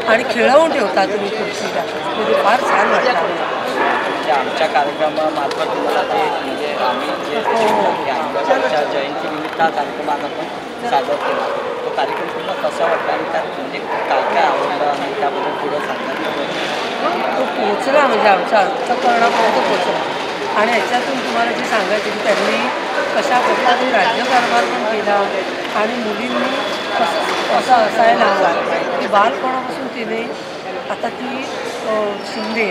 आणि खेळवून ठेवता तुम्ही खुर्चीला, म्हणजे फार छान वाटतं. आमच्या कार्यक्रमामार्फत तुम्हाला ते म्हणजे आम्ही जे आंबेडकरच्या जयंतीनिमित्त हा कार्यक्रम आज आपण सादर केला. तो कार्यक्रम पूर्ण कसा वाटला आणि त्यात म्हणजे काय काय आवडलं आणि त्याबद्दल पुढं सांगायचं? तो पोचला म्हणजे आमच्या अंतःकरणापर्यंत पोचला. आणि ह्याच्यातून तुम्हाला जे सांगायचं की त्यांनी कशा प्रकारे राज्यकारभार पण केला आणि मुलींनी असं असायला हवं की बालपणापासून तिने आता ती शिंदे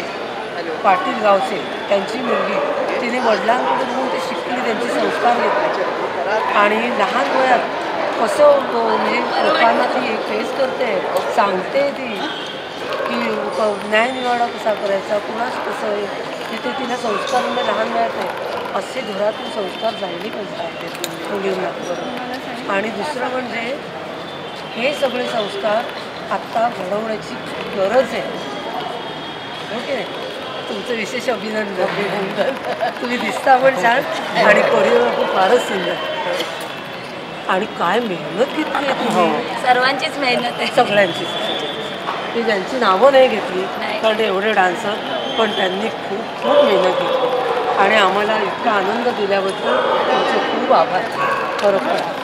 पाटील गावचे त्यांची मुलगी तिने वडिलांकडे बघून ते शिकली, त्यांचे संस्कार घेतले आणि लहान वयात कसं म्हणजे लोकांना ती फेस करते, सांगते ती की न्यायनिवाडा कसा करायचा, कुणाच कसं तिथे तिला संस्कार म्हणजे लहान वयात आहे असे घरातून संस्कार झाले पाहिजे मुलींना. आणि दुसरं म्हणजे हे सगळे संस्कार आत्ता घडवण्याची गरज आहे. ओके, तुमचं विशेष अभिनंदन. तुम्ही दिसता पण छान आणि कोरिओग्राफी फारच सुंदर. आणि काय मेहनत घेतली आहे तुम्ही. सर्वांचीच मेहनत आहे, सगळ्यांचीच. मी ज्यांची नावं नाही घेतली कारण एवढे डान्सर, पण त्यांनी खूप खूप मेहनत घेतली आणि आम्हाला इतका आनंद दिल्याबद्दल तुमचे खूप आभार. खरोखर.